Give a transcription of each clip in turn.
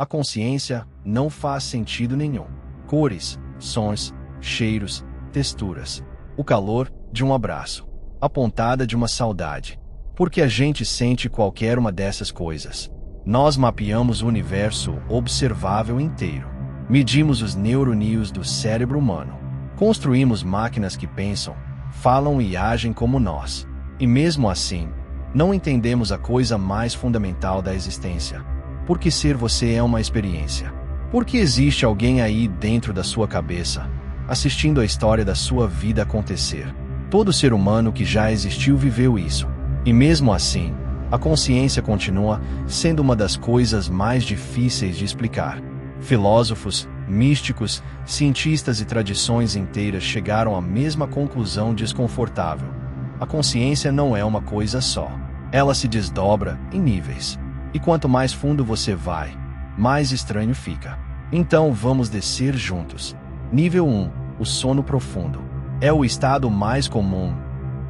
A consciência não faz sentido nenhum. Cores, sons, cheiros, texturas. O calor de um abraço. A pontada de uma saudade. Porque a gente sente qualquer uma dessas coisas. Nós mapeamos o universo observável inteiro. Medimos os neurônios do cérebro humano. Construímos máquinas que pensam, falam e agem como nós. E mesmo assim, não entendemos a coisa mais fundamental da existência. Porque ser você é uma experiência. Porque existe alguém aí dentro da sua cabeça, assistindo a história da sua vida acontecer. Todo ser humano que já existiu viveu isso. E mesmo assim, a consciência continua sendo uma das coisas mais difíceis de explicar. Filósofos, místicos, cientistas e tradições inteiras chegaram à mesma conclusão desconfortável. A consciência não é uma coisa só. Ela se desdobra em níveis. E quanto mais fundo você vai, mais estranho fica. Então vamos descer juntos. Nível 1. O sono profundo. É o estado mais comum,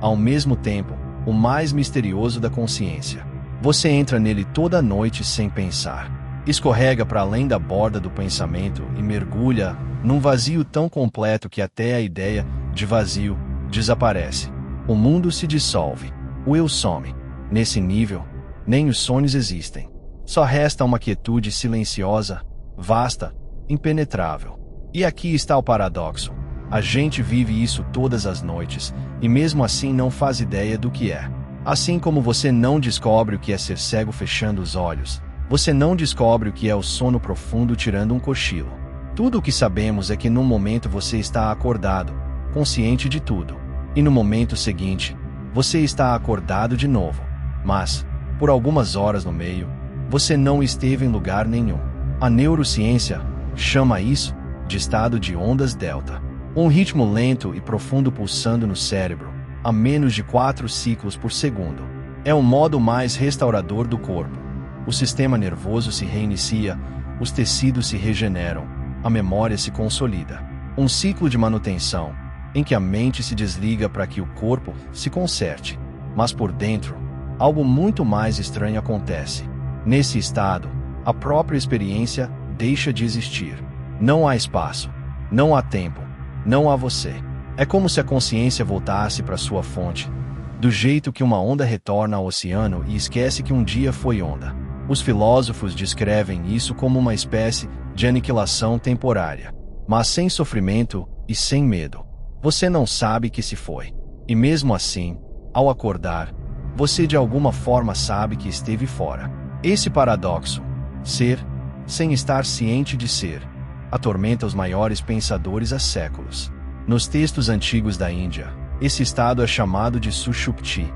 ao mesmo tempo, o mais misterioso da consciência. Você entra nele toda noite sem pensar. Escorrega para além da borda do pensamento e mergulha num vazio tão completo que até a ideia de vazio desaparece. O mundo se dissolve. O eu some. Nesse nível, nem os sonhos existem. Só resta uma quietude silenciosa, vasta, impenetrável. E aqui está o paradoxo. A gente vive isso todas as noites, e mesmo assim não faz ideia do que é. Assim como você não descobre o que é ser cego fechando os olhos, você não descobre o que é o sono profundo tirando um cochilo. Tudo o que sabemos é que num momento você está acordado, consciente de tudo. E no momento seguinte, você está acordado de novo. Mas, por algumas horas no meio, você não esteve em lugar nenhum. A neurociência chama isso de estado de ondas delta. Um ritmo lento e profundo pulsando no cérebro, a menos de 4 ciclos por segundo. É o modo mais restaurador do corpo. O sistema nervoso se reinicia, os tecidos se regeneram, a memória se consolida. Um ciclo de manutenção, em que a mente se desliga para que o corpo se conserte. Mas por dentro, algo muito mais estranho acontece. Nesse estado, a própria experiência deixa de existir. Não há espaço, não há tempo, não há você. É como se a consciência voltasse para sua fonte, do jeito que uma onda retorna ao oceano e esquece que um dia foi onda. Os filósofos descrevem isso como uma espécie de aniquilação temporária, mas sem sofrimento e sem medo. Você não sabe que se foi. E mesmo assim, ao acordar, você de alguma forma sabe que esteve fora. Esse paradoxo, ser, sem estar ciente de ser, atormenta os maiores pensadores há séculos. Nos textos antigos da Índia, esse estado é chamado de Sushupti,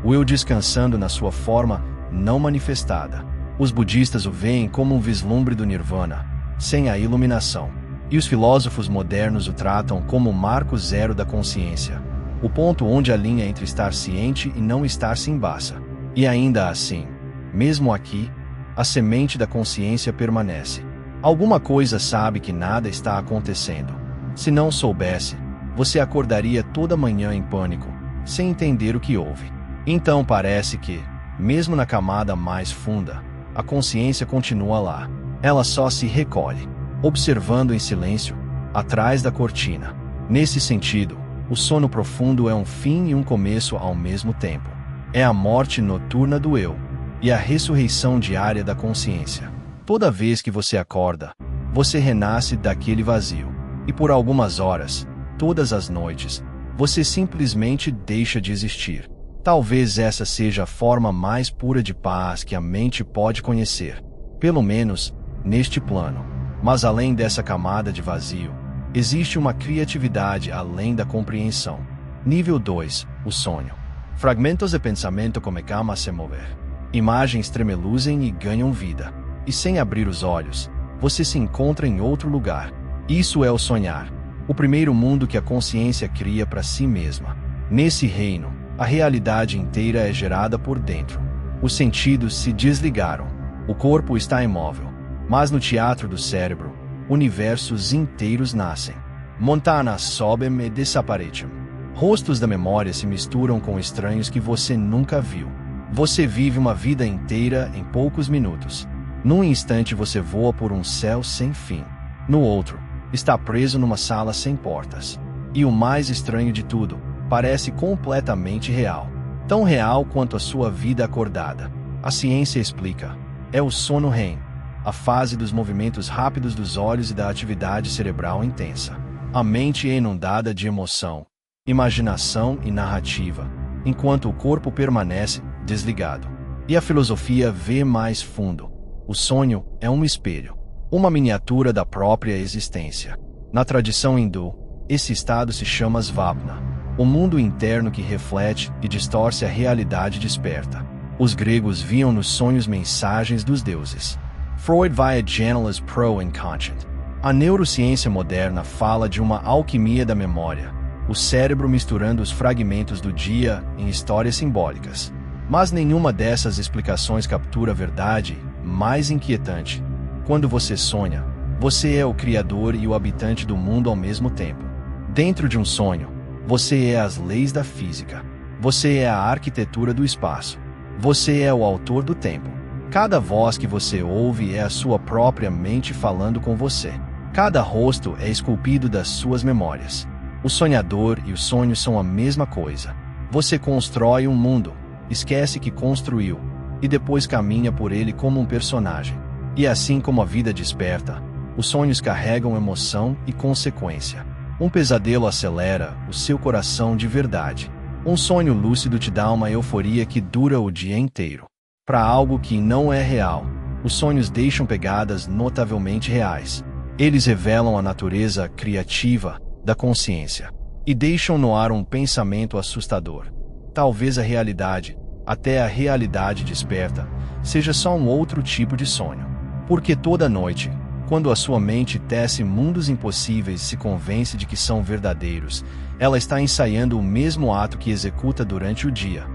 o eu descansando na sua forma não manifestada. Os budistas o veem como um vislumbre do Nirvana, sem a iluminação. E os filósofos modernos o tratam como o marco zero da consciência, o ponto onde a linha entre estar ciente e não estar se embaça. E ainda assim, mesmo aqui, a semente da consciência permanece. Alguma coisa sabe que nada está acontecendo. Se não soubesse, você acordaria toda manhã em pânico, sem entender o que houve. Então parece que, mesmo na camada mais funda, a consciência continua lá. Ela só se recolhe, observando em silêncio, atrás da cortina. Nesse sentido, o sono profundo é um fim e um começo ao mesmo tempo. É a morte noturna do eu e a ressurreição diária da consciência. Toda vez que você acorda, você renasce daquele vazio. E por algumas horas, todas as noites, você simplesmente deixa de existir. Talvez essa seja a forma mais pura de paz que a mente pode conhecer, pelo menos neste plano. Mas além dessa camada de vazio, existe uma criatividade além da compreensão. Nível 2, o sonho. Fragmentos de pensamento começam a se mover. Imagens tremeluzem e ganham vida. E sem abrir os olhos, você se encontra em outro lugar. Isso é o sonhar, o primeiro mundo que a consciência cria para si mesma. Nesse reino, a realidade inteira é gerada por dentro. Os sentidos se desligaram. O corpo está imóvel. Mas no teatro do cérebro, universos inteiros nascem. Montanhas sobem e desaparecem. Rostos da memória se misturam com estranhos que você nunca viu. Você vive uma vida inteira em poucos minutos. Num instante você voa por um céu sem fim. No outro, está preso numa sala sem portas. E o mais estranho de tudo, parece completamente real. Tão real quanto a sua vida acordada. A ciência explica. É o sono REM, a fase dos movimentos rápidos dos olhos e da atividade cerebral intensa. A mente é inundada de emoção, imaginação e narrativa, enquanto o corpo permanece desligado. E a filosofia vê mais fundo. O sonho é um espelho, uma miniatura da própria existência. Na tradição hindu, esse estado se chama Svapna, o mundo interno que reflete e distorce a realidade desperta. Os gregos viam nos sonhos mensagens dos deuses. Freud vai adiante pro inconscient. A neurociência moderna fala de uma alquimia da memória, o cérebro misturando os fragmentos do dia em histórias simbólicas. Mas nenhuma dessas explicações captura a verdade mais inquietante. Quando você sonha, você é o criador e o habitante do mundo ao mesmo tempo. Dentro de um sonho, você é as leis da física. Você é a arquitetura do espaço. Você é o autor do tempo. Cada voz que você ouve é a sua própria mente falando com você. Cada rosto é esculpido das suas memórias. O sonhador e o sonho são a mesma coisa. Você constrói um mundo, esquece que construiu, e depois caminha por ele como um personagem. E assim como a vida desperta, os sonhos carregam emoção e consequência. Um pesadelo acelera o seu coração de verdade. Um sonho lúcido te dá uma euforia que dura o dia inteiro. Para algo que não é real, os sonhos deixam pegadas notavelmente reais. Eles revelam a natureza criativa da consciência e deixam no ar um pensamento assustador. Talvez a realidade, até a realidade desperta, seja só um outro tipo de sonho. Porque toda noite, quando a sua mente tece mundos impossíveis e se convence de que são verdadeiros, ela está ensaiando o mesmo ato que executa durante o dia: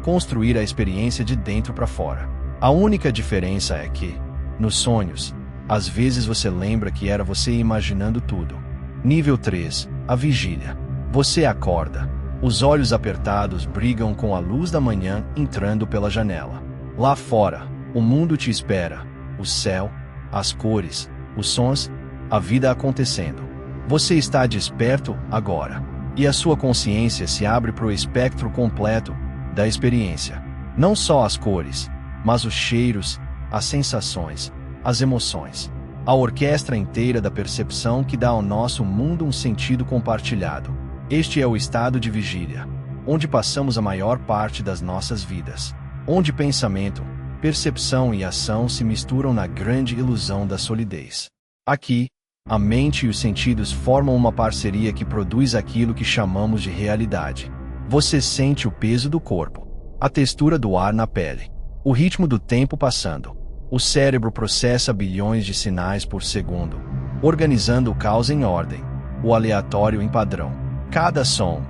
construir a experiência de dentro para fora. A única diferença é que, nos sonhos, às vezes você lembra que era você imaginando tudo. Nível 3, a vigília. Você acorda. Os olhos apertados brigam com a luz da manhã entrando pela janela. Lá fora, o mundo te espera. O céu, as cores, os sons, a vida acontecendo. Você está desperto agora. E a sua consciência se abre para o espectro completo da experiência. Não só as cores, mas os cheiros, as sensações, as emoções. A orquestra inteira da percepção que dá ao nosso mundo um sentido compartilhado. Este é o estado de vigília, onde passamos a maior parte das nossas vidas. Onde pensamento, percepção e ação se misturam na grande ilusão da solidez. Aqui, a mente e os sentidos formam uma parceria que produz aquilo que chamamos de realidade. Você sente o peso do corpo, a textura do ar na pele, o ritmo do tempo passando. O cérebro processa bilhões de sinais por segundo, organizando o caos em ordem, o aleatório em padrão. Cada som,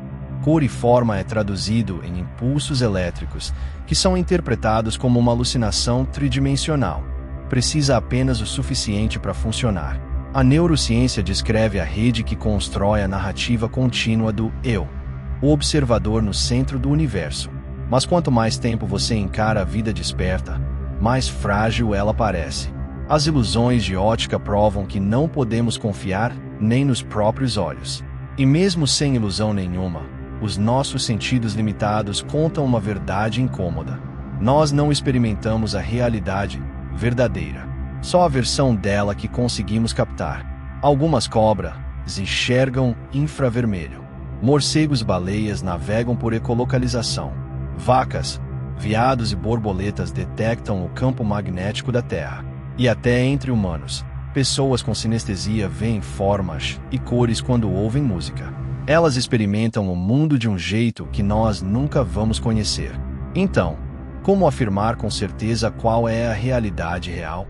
cor e forma é traduzido em impulsos elétricos, que são interpretados como uma alucinação tridimensional. Precisa apenas o suficiente para funcionar. A neurociência descreve a rede que constrói a narrativa contínua do eu, o observador no centro do universo. Mas quanto mais tempo você encara a vida desperta, mais frágil ela parece. As ilusões de ótica provam que não podemos confiar nem nos próprios olhos. E mesmo sem ilusão nenhuma, os nossos sentidos limitados contam uma verdade incômoda. Nós não experimentamos a realidade verdadeira, só a versão dela que conseguimos captar. Algumas cobras enxergam infravermelho. Morcegos e baleias navegam por ecolocalização. Vacas, veados e borboletas detectam o campo magnético da Terra. E até entre humanos, pessoas com sinestesia veem formas e cores quando ouvem música. Elas experimentam o mundo de um jeito que nós nunca vamos conhecer. Então, como afirmar com certeza qual é a realidade real?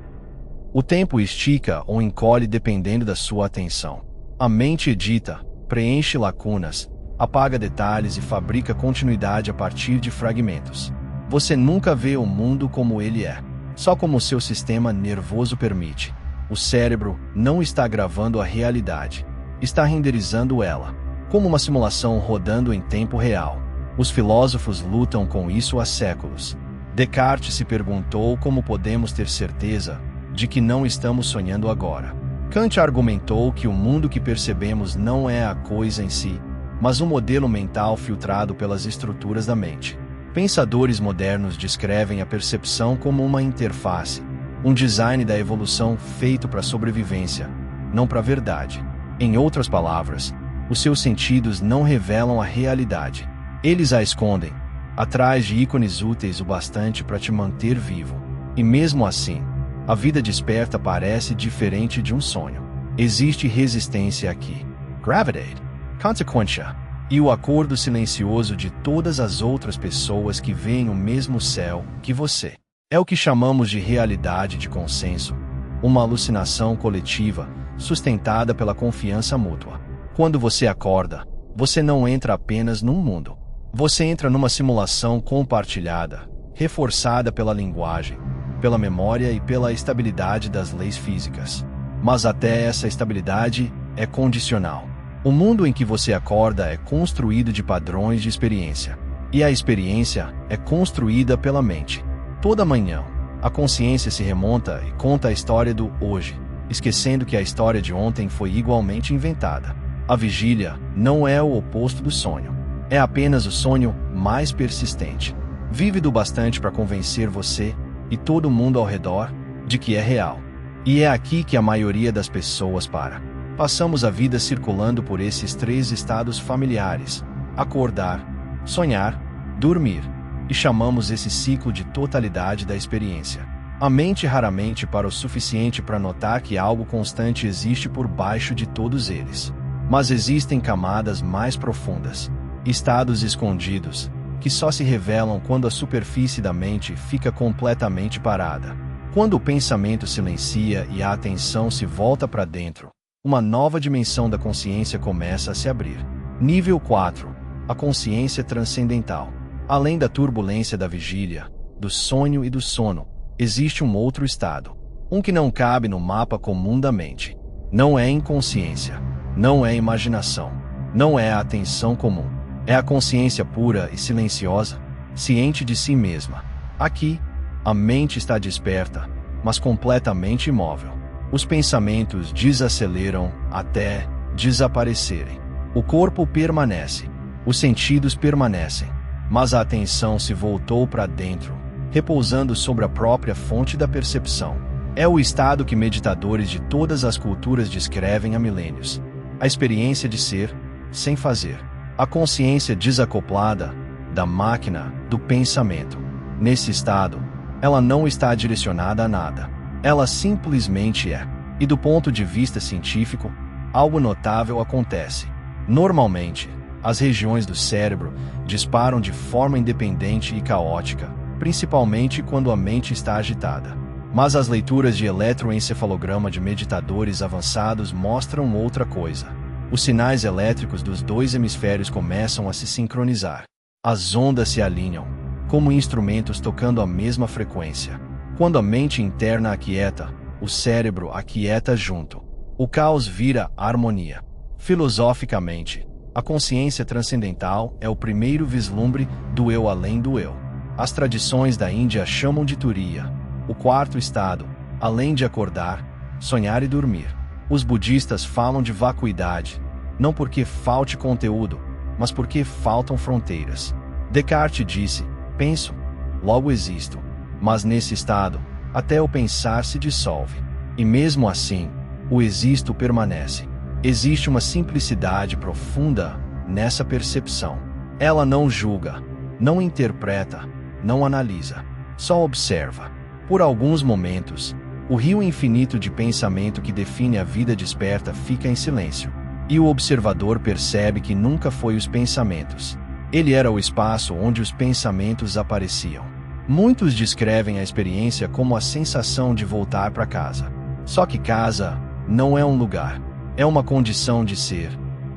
O tempo estica ou encolhe dependendo da sua atenção. A mente edita, preenche lacunas, apaga detalhes e fabrica continuidade a partir de fragmentos. Você nunca vê o mundo como ele é, só como o seu sistema nervoso permite. O cérebro não está gravando a realidade, está renderizando ela, como uma simulação rodando em tempo real. Os filósofos lutam com isso há séculos. Descartes se perguntou como podemos ter certeza de que não estamos sonhando agora. Kant argumentou que o mundo que percebemos não é a coisa em si, mas um modelo mental filtrado pelas estruturas da mente. Pensadores modernos descrevem a percepção como uma interface, um design da evolução feito para a sobrevivência, não para a verdade. Em outras palavras, os seus sentidos não revelam a realidade. Eles a escondem, atrás de ícones úteis o bastante para te manter vivo. E mesmo assim, a vida desperta parece diferente de um sonho. Existe resistência aqui. Gravity, consequência, e o acordo silencioso de todas as outras pessoas que veem o mesmo céu que você. É o que chamamos de realidade de consenso, uma alucinação coletiva sustentada pela confiança mútua. Quando você acorda, você não entra apenas num mundo. Você entra numa simulação compartilhada, reforçada pela linguagem, pela memória e pela estabilidade das leis físicas. Mas até essa estabilidade é condicional. O mundo em que você acorda é construído de padrões de experiência, e a experiência é construída pela mente. Toda manhã, a consciência se remonta e conta a história do hoje, esquecendo que a história de ontem foi igualmente inventada. A vigília não é o oposto do sonho. É apenas o sonho mais persistente, vívido bastante para convencer você e todo mundo ao redor de que é real. E é aqui que a maioria das pessoas para. Passamos a vida circulando por esses três estados familiares: acordar, sonhar, dormir, e chamamos esse ciclo de totalidade da experiência. A mente raramente para o suficiente para notar que algo constante existe por baixo de todos eles. Mas existem camadas mais profundas, estados escondidos, que só se revelam quando a superfície da mente fica completamente parada. Quando o pensamento silencia e a atenção se volta para dentro, uma nova dimensão da consciência começa a se abrir. Nível 4. A consciência transcendental. Além da turbulência da vigília, do sonho e do sono, existe um outro estado. Um que não cabe no mapa comum da mente. Não é inconsciência. Não é imaginação. Não é a atenção comum. É a consciência pura e silenciosa, ciente de si mesma. Aqui, a mente está desperta, mas completamente imóvel. Os pensamentos desaceleram até desaparecerem. O corpo permanece, os sentidos permanecem, mas a atenção se voltou para dentro, repousando sobre a própria fonte da percepção. É o estado que meditadores de todas as culturas descrevem há milênios. A experiência de ser, sem fazer. A consciência desacoplada da máquina do pensamento. Nesse estado, ela não está direcionada a nada. Ela simplesmente é. E do ponto de vista científico, algo notável acontece. Normalmente, as regiões do cérebro disparam de forma independente e caótica, principalmente quando a mente está agitada. Mas as leituras de eletroencefalograma de meditadores avançados mostram outra coisa. Os sinais elétricos dos dois hemisférios começam a se sincronizar. As ondas se alinham, como instrumentos tocando a mesma frequência. Quando a mente interna aquieta, o cérebro aquieta junto. O caos vira harmonia. Filosoficamente, a consciência transcendental é o primeiro vislumbre do eu além do eu. As tradições da Índia chamam de Turiya, o quarto estado, além de acordar, sonhar e dormir. Os budistas falam de vacuidade, não porque falte conteúdo, mas porque faltam fronteiras. Descartes disse: penso, logo existo. Mas nesse estado, até o pensar se dissolve. E mesmo assim, o existo permanece. Existe uma simplicidade profunda nessa percepção. Ela não julga, não interpreta, não analisa, só observa. Por alguns momentos, o rio infinito de pensamento que define a vida desperta fica em silêncio. E o observador percebe que nunca foi os pensamentos. Ele era o espaço onde os pensamentos apareciam. Muitos descrevem a experiência como a sensação de voltar para casa. Só que casa não é um lugar, é uma condição de ser,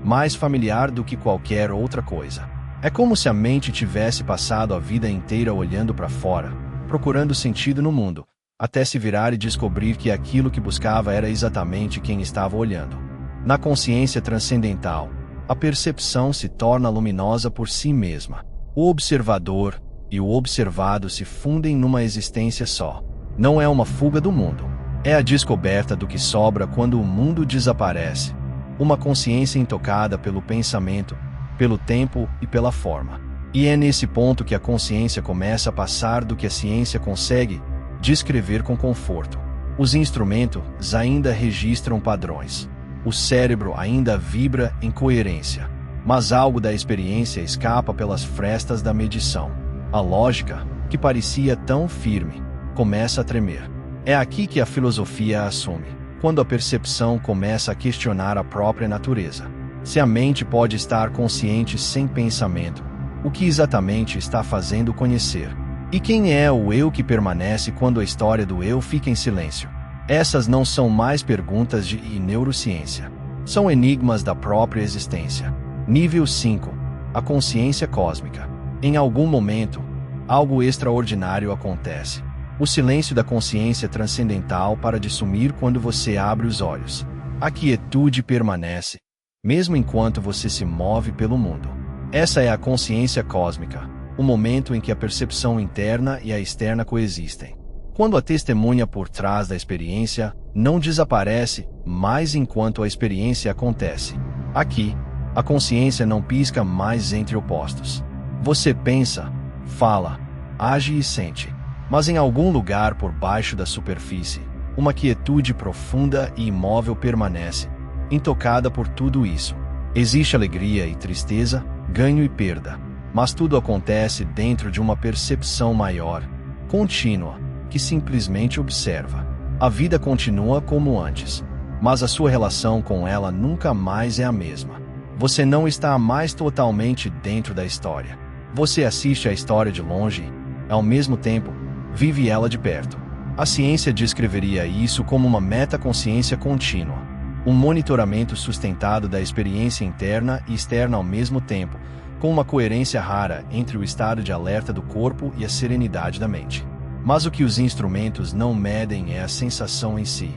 mais familiar do que qualquer outra coisa. É como se a mente tivesse passado a vida inteira olhando para fora, procurando sentido no mundo, até se virar e descobrir que aquilo que buscava era exatamente quem estava olhando. Na consciência transcendental, a percepção se torna luminosa por si mesma. O observador e o observado se fundem numa existência só. Não é uma fuga do mundo, É a descoberta do que sobra quando o mundo desaparece. Uma consciência intocada pelo pensamento, pelo tempo e pela forma. E é nesse ponto que a consciência começa a passar do que a ciência consegue descrever com conforto. Os instrumentos ainda registram padrões. O cérebro ainda vibra em coerência. Mas algo da experiência escapa pelas frestas da medição. A lógica, que parecia tão firme, começa a tremer. É aqui que a filosofia assume, quando a percepção começa a questionar a própria natureza. Se a mente pode estar consciente sem pensamento, o que exatamente está fazendo conhecer? E quem é o eu que permanece quando a história do eu fica em silêncio? Essas não são mais perguntas de neurociência. São enigmas da própria existência. Nível 5. A consciência cósmica. Em algum momento, algo extraordinário acontece. O silêncio da consciência transcendental para de sumir quando você abre os olhos. A quietude permanece, mesmo enquanto você se move pelo mundo. Essa é a consciência cósmica, o momento em que a percepção interna e a externa coexistem. Quando a testemunha por trás da experiência não desaparece mais enquanto a experiência acontece. Aqui, a consciência não pisca mais entre opostos. Você pensa, fala, age e sente. Mas em algum lugar por baixo da superfície, uma quietude profunda e imóvel permanece, intocada por tudo isso. Existe alegria e tristeza, ganho e perda, mas tudo acontece dentro de uma percepção maior, contínua, que simplesmente observa. A vida continua como antes, mas a sua relação com ela nunca mais é a mesma. Você não está mais totalmente dentro da história. Você assiste a história de longe, ao mesmo tempo, vive ela de perto. A ciência descreveria isso como uma metaconsciência contínua, um monitoramento sustentado da experiência interna e externa ao mesmo tempo, com uma coerência rara entre o estado de alerta do corpo e a serenidade da mente. Mas o que os instrumentos não medem é a sensação em si,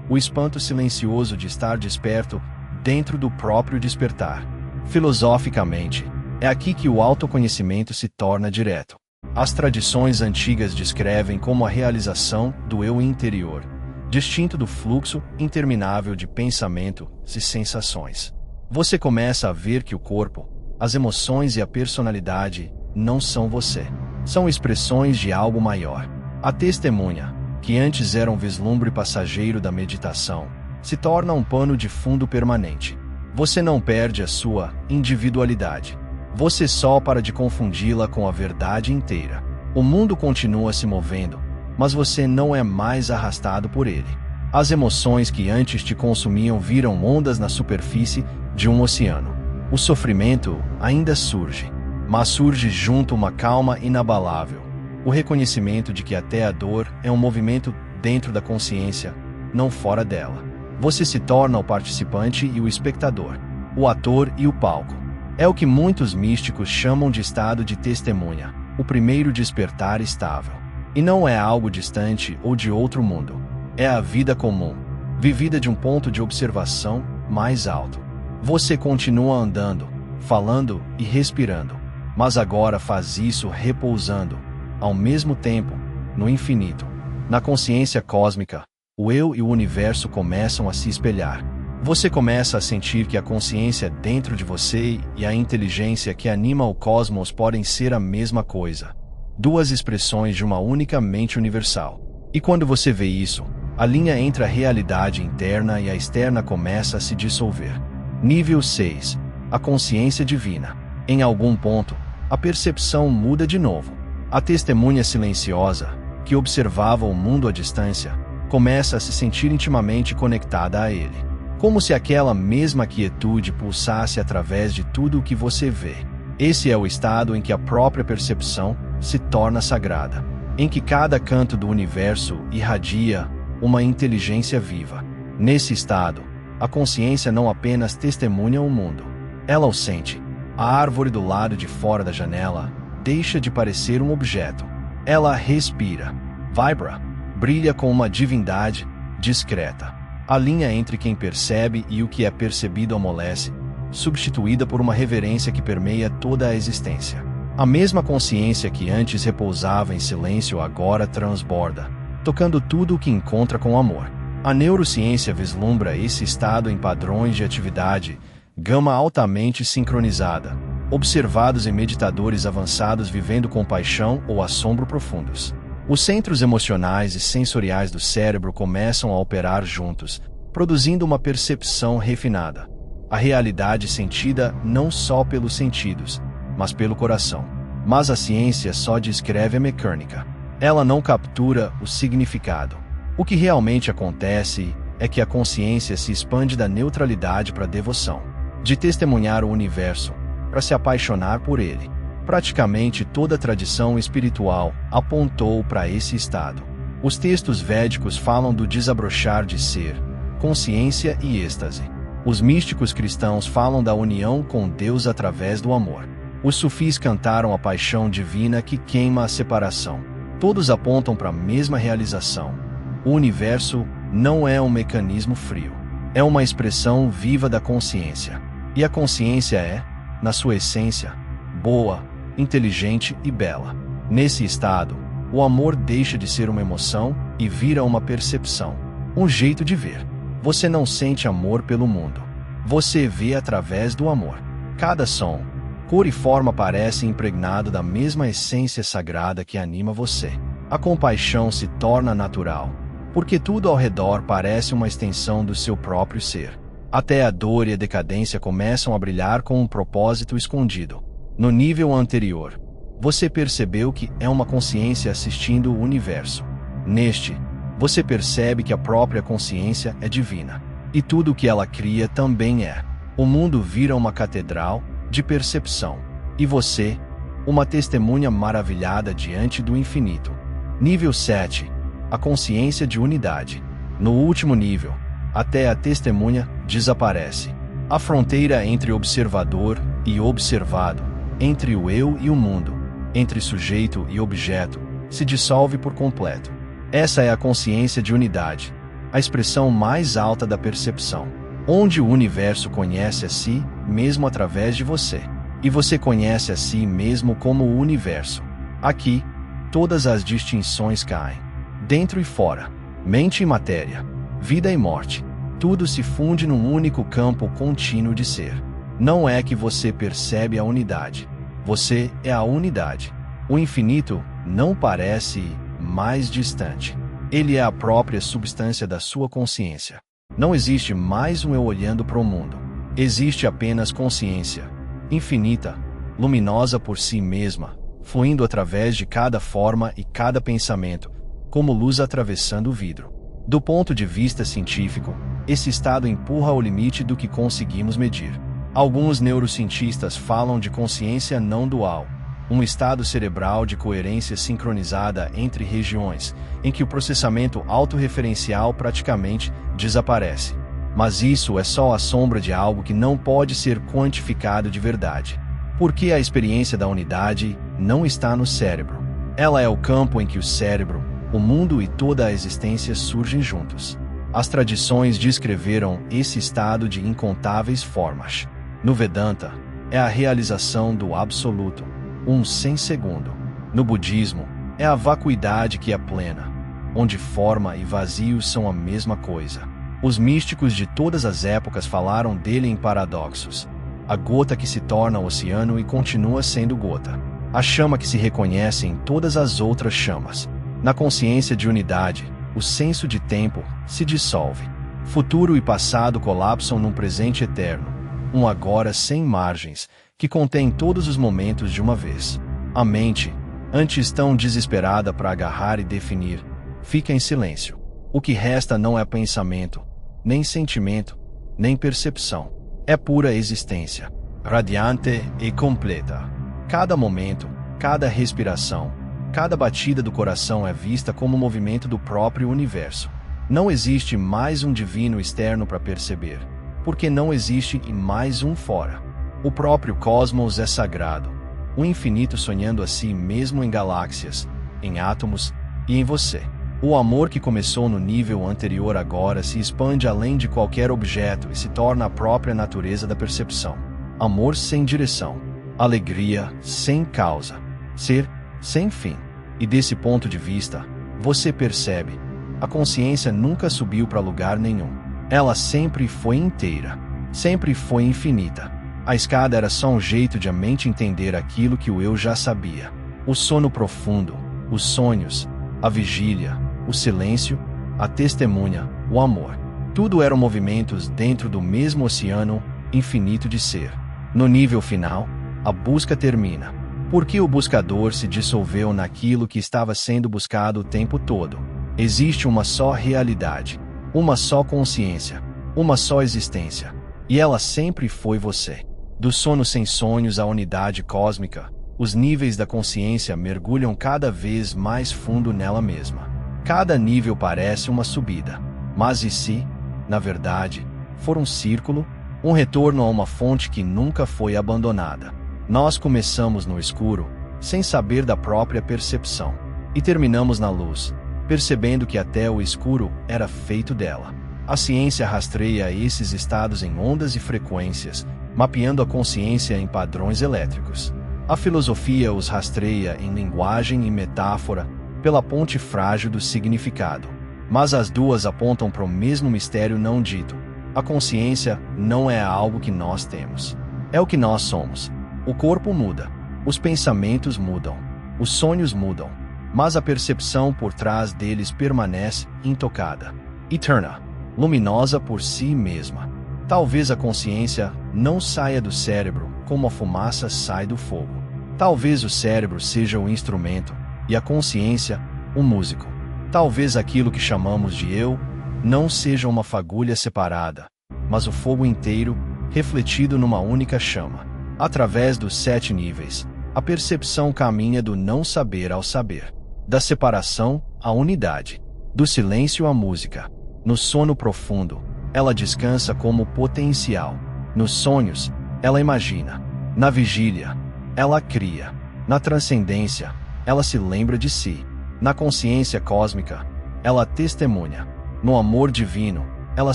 o espanto silencioso de estar desperto dentro do próprio despertar. Filosoficamente, é aqui que o autoconhecimento se torna direto. As tradições antigas descrevem como a realização do eu interior, distinto do fluxo interminável de pensamento e sensações. Você começa a ver que o corpo, as emoções e a personalidade não são você. São expressões de algo maior. A testemunha, que antes era um vislumbre passageiro da meditação, se torna um pano de fundo permanente. Você não perde a sua individualidade. Você só para de confundi-la com a verdade inteira. O mundo continua se movendo, mas você não é mais arrastado por ele. As emoções que antes te consumiam viram ondas na superfície de um oceano. O sofrimento ainda surge, mas surge junto uma calma inabalável. O reconhecimento de que até a dor é um movimento dentro da consciência, não fora dela. Você se torna o participante e o espectador, o ator e o palco. É o que muitos místicos chamam de estado de testemunha, o primeiro despertar estável. E não é algo distante ou de outro mundo. É a vida comum, vivida de um ponto de observação mais alto. Você continua andando, falando e respirando, mas agora faz isso repousando, ao mesmo tempo, no infinito. Na consciência cósmica, o eu e o universo começam a se espelhar. Você começa a sentir que a consciência dentro de você e a inteligência que anima o cosmos podem ser a mesma coisa. Duas expressões de uma única mente universal. E quando você vê isso, a linha entre a realidade interna e a externa começa a se dissolver. Nível 6. A consciência divina. Em algum ponto, a percepção muda de novo. A testemunha silenciosa, que observava o mundo à distância, começa a se sentir intimamente conectada a ele. Como se aquela mesma quietude pulsasse através de tudo o que você vê. Esse é o estado em que a própria percepção se torna sagrada, em que cada canto do universo irradia uma inteligência viva. Nesse estado, a consciência não apenas testemunha o mundo, ela o sente. A árvore do lado de fora da janela deixa de parecer um objeto. Ela respira, vibra, brilha com uma divindade discreta. A linha entre quem percebe e o que é percebido amolece, substituída por uma reverência que permeia toda a existência. A mesma consciência que antes repousava em silêncio agora transborda, tocando tudo o que encontra com amor. A neurociência vislumbra esse estado em padrões de atividade gama altamente sincronizada, observados em meditadores avançados vivendo compaixão ou assombro profundos. Os centros emocionais e sensoriais do cérebro começam a operar juntos, produzindo uma percepção refinada. A realidade sentida não só pelos sentidos, mas pelo coração. Mas a ciência só descreve a mecânica. Ela não captura o significado. O que realmente acontece é que a consciência se expande da neutralidade para a devoção, de testemunhar o universo, para se apaixonar por ele. Praticamente toda a tradição espiritual apontou para esse estado. Os textos védicos falam do desabrochar de ser, consciência e êxtase. Os místicos cristãos falam da união com Deus através do amor. Os sufis cantaram a paixão divina que queima a separação. Todos apontam para a mesma realização. O universo não é um mecanismo frio. É uma expressão viva da consciência. E a consciência é, na sua essência, boa, inteligente e bela. Nesse estado, o amor deixa de ser uma emoção e vira uma percepção, um jeito de ver. Você não sente amor pelo mundo. Você vê através do amor. Cada som, cor e forma parece impregnado da mesma essência sagrada que anima você. A compaixão se torna natural, porque tudo ao redor parece uma extensão do seu próprio ser. Até a dor e a decadência começam a brilhar com um propósito escondido. No nível anterior, você percebeu que é uma consciência assistindo o universo. Neste, você percebe que a própria consciência é divina. E tudo o que ela cria também é. O mundo vira uma catedral de percepção. E você, uma testemunha maravilhada diante do infinito. Nível 7. A consciência de unidade. No último nível, até a testemunha desaparece. A fronteira entre observador e observado, entre o eu e o mundo, entre sujeito e objeto, se dissolve por completo. Essa é a consciência de unidade, a expressão mais alta da percepção, onde o universo conhece a si mesmo através de você, e você conhece a si mesmo como o universo. Aqui, todas as distinções caem. Dentro e fora, mente e matéria, vida e morte, tudo se funde num único campo contínuo de ser. Não é que você percebe a unidade. Você é a unidade. O infinito não parece mais distante. Ele é a própria substância da sua consciência. Não existe mais um eu olhando para o mundo. Existe apenas consciência, infinita, luminosa por si mesma, fluindo através de cada forma e cada pensamento, como luz atravessando o vidro. Do ponto de vista científico, esse estado empurra ao limite do que conseguimos medir. Alguns neurocientistas falam de consciência não dual, um estado cerebral de coerência sincronizada entre regiões, em que o processamento autorreferencial praticamente desaparece. Mas isso é só a sombra de algo que não pode ser quantificado de verdade. Porque a experiência da unidade não está no cérebro. Ela é o campo em que o cérebro, o mundo e toda a existência surgem juntos. As tradições descreveram esse estado de incontáveis formas. No Vedanta, é a realização do absoluto, um sem segundo. No budismo, é a vacuidade que é plena, onde forma e vazio são a mesma coisa. Os místicos de todas as épocas falaram dele em paradoxos. A gota que se torna oceano e continua sendo gota. A chama que se reconhece em todas as outras chamas. Na consciência de unidade, o senso de tempo se dissolve. Futuro e passado colapsam num presente eterno, um agora sem margens, que contém todos os momentos de uma vez. A mente, antes tão desesperada para agarrar e definir, fica em silêncio. O que resta não é pensamento, nem sentimento, nem percepção. É pura existência, radiante e completa. Cada momento, cada respiração, cada batida do coração é vista como movimento do próprio universo. Não existe mais um divino externo para perceber, porque não existe mais um fora. O próprio cosmos é sagrado, o infinito sonhando a si mesmo em galáxias, em átomos e em você. O amor que começou no nível anterior agora se expande além de qualquer objeto e se torna a própria natureza da percepção. Amor sem direção, alegria sem causa, ser sem fim. E desse ponto de vista, você percebe, A consciência nunca subiu para lugar nenhum. Ela sempre foi inteira. Sempre foi infinita. A escada era só um jeito de a mente entender aquilo que o eu já sabia. O sono profundo, os sonhos, a vigília, o silêncio, a testemunha, o amor. Tudo eram movimentos dentro do mesmo oceano infinito de ser. No nível final, a busca termina. Porque o buscador se dissolveu naquilo que estava sendo buscado o tempo todo. Existe uma só realidade, uma só consciência, uma só existência. E ela sempre foi você. Do sono sem sonhos à unidade cósmica, os níveis da consciência mergulham cada vez mais fundo nela mesma. Cada nível parece uma subida. Mas e se, na verdade, for um círculo, um retorno a uma fonte que nunca foi abandonada? Nós começamos no escuro, sem saber da própria percepção, e terminamos na luz, percebendo que até o escuro era feito dela. A ciência rastreia esses estados em ondas e frequências, mapeando a consciência em padrões elétricos. A filosofia os rastreia em linguagem e metáfora, pela ponte frágil do significado. Mas as duas apontam para o mesmo mistério não dito. A consciência não é algo que nós temos. É o que nós somos. O corpo muda. Os pensamentos mudam. Os sonhos mudam. Mas a percepção por trás deles permanece intocada. Eterna. Luminosa por si mesma. Talvez a consciência não saia do cérebro como a fumaça sai do fogo. Talvez o cérebro seja o instrumento e a consciência, o músico. Talvez aquilo que chamamos de eu não seja uma fagulha separada, mas o fogo inteiro refletido numa única chama. Através dos 7 níveis, a percepção caminha do não saber ao saber, da separação à unidade, do silêncio à música. No sono profundo, ela descansa como potencial. Nos sonhos, ela imagina. Na vigília, ela cria. Na transcendência, ela se lembra de si. Na consciência cósmica, ela testemunha. No amor divino, ela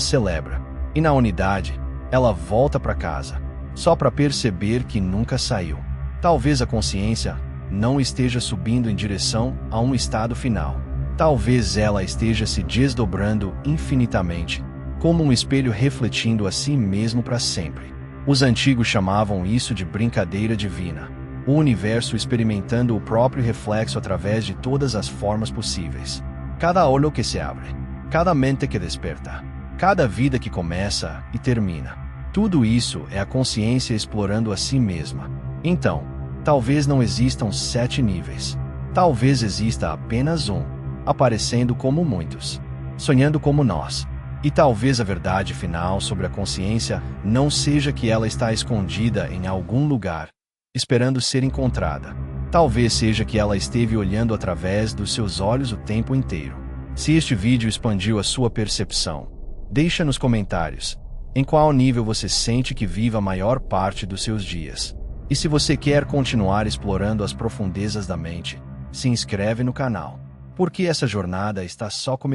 celebra. E na unidade, ela volta para casa, só para perceber que nunca saiu. Talvez a consciência não esteja subindo em direção a um estado final. Talvez ela esteja se desdobrando infinitamente, como um espelho refletindo a si mesmo para sempre. Os antigos chamavam isso de brincadeira divina, o universo experimentando o próprio reflexo através de todas as formas possíveis. Cada olho que se abre, cada mente que desperta, cada vida que começa e termina. Tudo isso é a consciência explorando a si mesma. Então, talvez não existam 7 níveis. Talvez exista apenas um, aparecendo como muitos, sonhando como nós. E talvez a verdade final sobre a consciência não seja que ela está escondida em algum lugar, esperando ser encontrada. Talvez seja que ela esteve olhando através dos seus olhos o tempo inteiro. Se este vídeo expandiu a sua percepção, deixa nos comentários em qual nível você sente que vive a maior parte dos seus dias. E se você quer continuar explorando as profundezas da mente, se inscreve no canal, porque essa jornada está só começando.